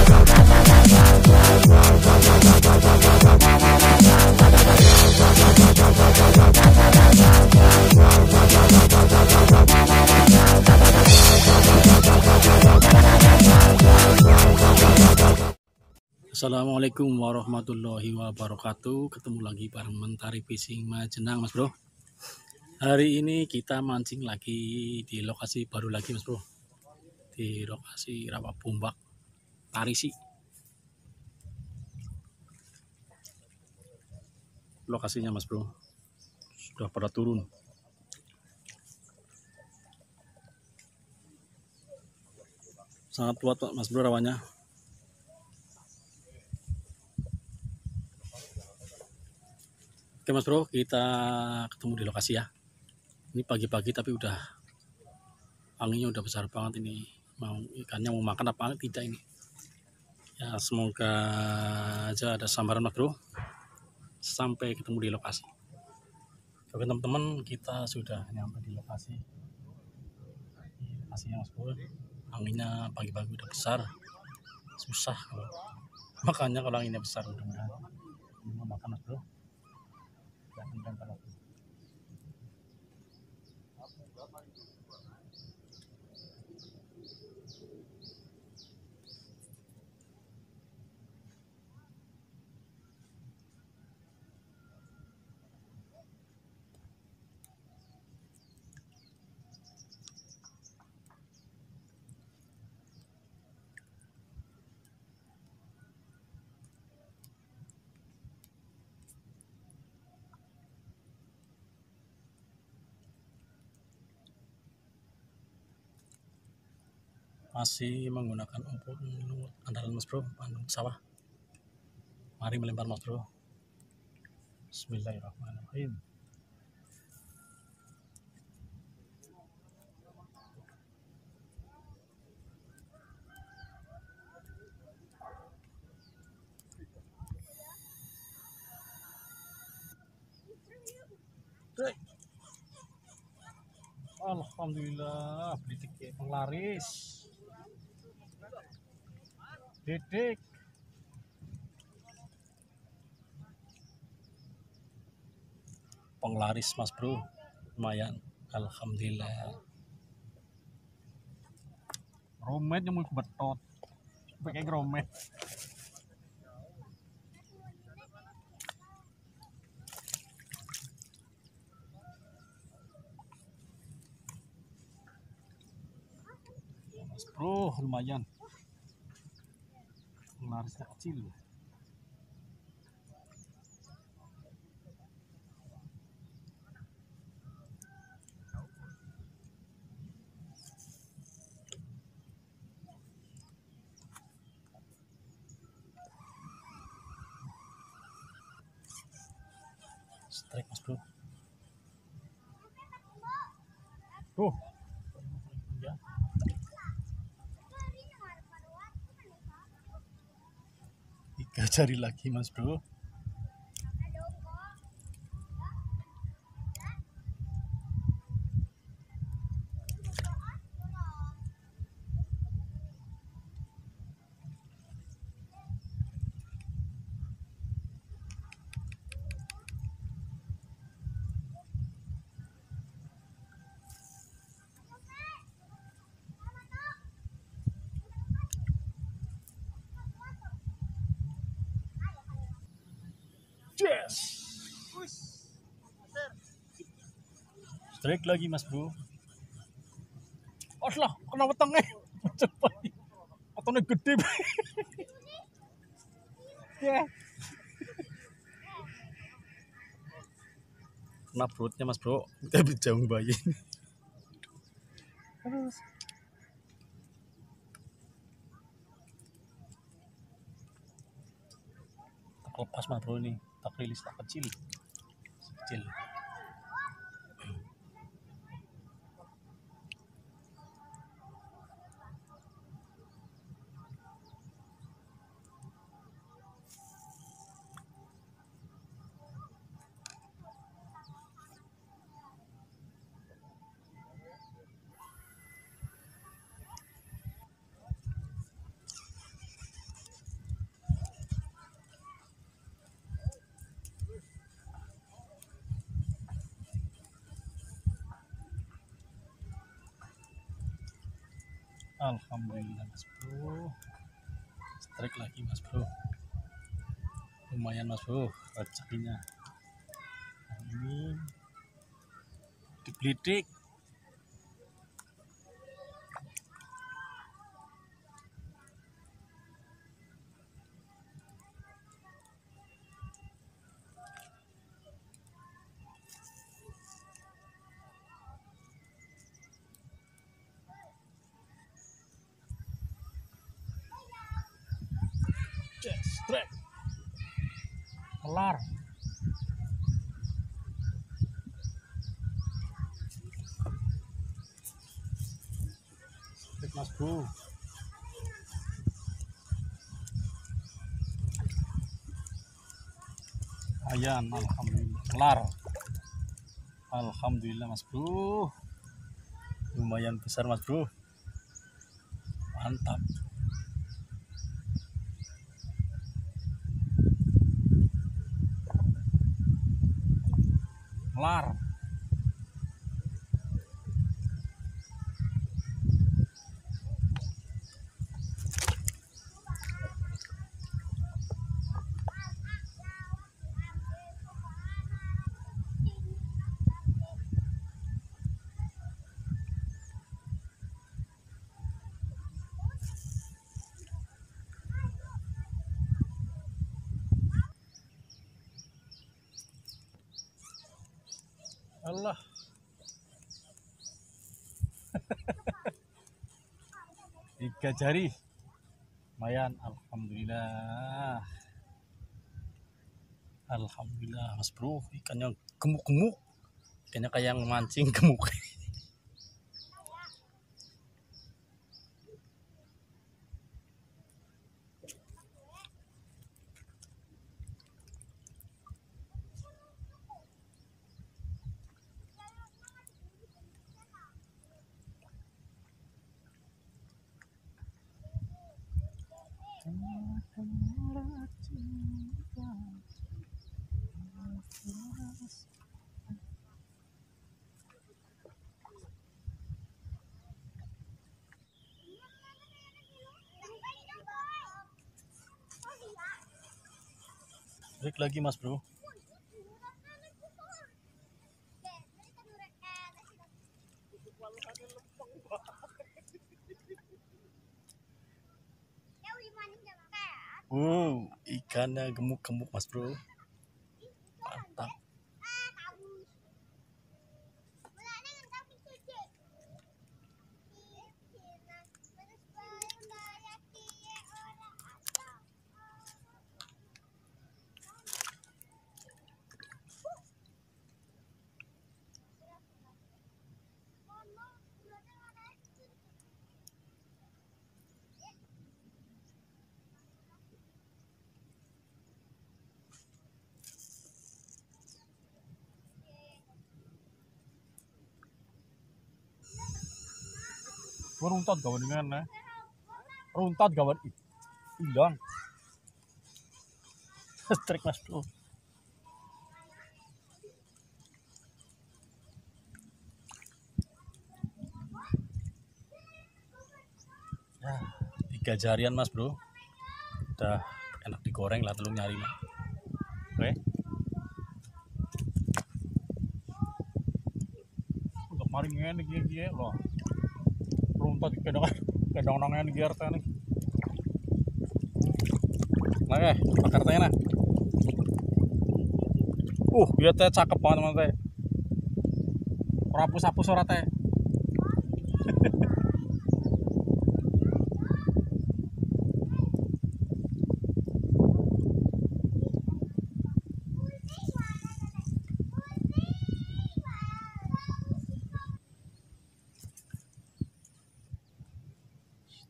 Assalamualaikum warahmatullahi wabarakatuh. Ketemu lagi bareng Mentari Fishing Majenang, Mas Bro. Hari ini kita mancing lagi di lokasi baru lagi, Mas Bro. Di lokasi Rawa Bumbak Tarisi. Lokasinya, Mas Bro, sudah pada turun. Sangat kuat, Mas Bro, rawannya. Oke, Mas Bro, kita ketemu di lokasi ya. Ini pagi-pagi tapi udah anginnya udah besar banget ini. Mau ikannya mau makan apa tidak ini? Ya, semoga aja ada sambaran, Mas Bro. Sampai ketemu di lokasi. Oke, teman-teman, kita sudah nyampe di lokasi. Lokasinya, Mas Bro. Anginnya pagi-pagi udah besar. Susah kalau makanya kalau anginnya besar mudah-mudahan ini mau makan, Mas Bro. Kalau masih menggunakan umpan andalan, Mas Bro, umpan sawah. Mari melempar, Mas Bro. Bismillahirrahmanirrahim. Alhamdulillah, beli tiket penglaris. Dedek. Penglaris, Mas Bro. Lumayan. Alhamdulillah. Romet yang mau betot. Pakai romet. Mas Bro, lumayan. Penglarisnya kecil. Strike, Mas Bro. Ya. Tiga jari lagi, Mas Bro. Yes. Strike lagi, Mas Bro. Oslah, kena wetenge. Wetenge gede. Ya. Kena perutnya, Mas Bro. Tapi jauh bayi. Tak lepas, Mas Bro, ini. Tak rilis, tak kecil. Kecil. Alhamdulillah mas bro, strike lagi mas bro, lumayan mas bro rezekinya ini dibelidik. Strike kelar. Strike mas bro, ayan alhamdulillah kelar. Alhamdulillah mas bro, lumayan besar mas bro, mantap. Kelar. Allah, 3 jari, lumayan. Alhamdulillah, alhamdulillah mas bro, ikannya gemuk-gemuk, ikannya kayak yang mancing gemuk. Break lagi mas bro. Ikannya gemuk-gemuk mas bro, mantap. Runtat kawan dengan runtat kawan hilang. Strike mas bro. Ya, 3 jarian mas bro, udah enak digoreng lah telung nyari mah. Oke, untuk mari ngene iki loh, runtat kedong nangnya di RT nih. Oke, bakar teh nah. Dia teh cakep banget teman teh. Rapus-rapus ora teh.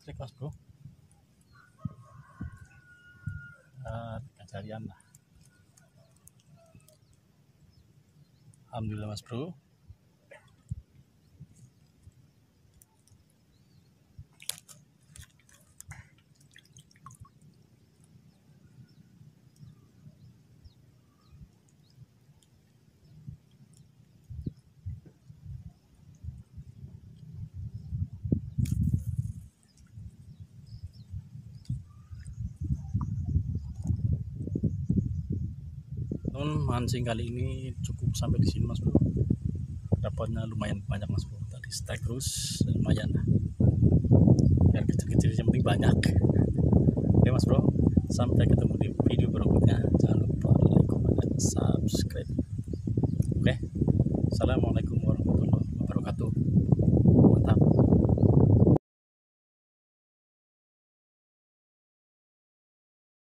Strike mas bro. 3 jarian lah. Alhamdulillah mas bro. mancing kali ini cukup sampai di sini Mas Bro. Dapatnya lumayan banyak Mas Bro. Tadi strike terus lumayan. Yang kecil-kecil yang penting banyak. Oke Mas Bro, sampai ketemu di video berikutnya. Jangan lupa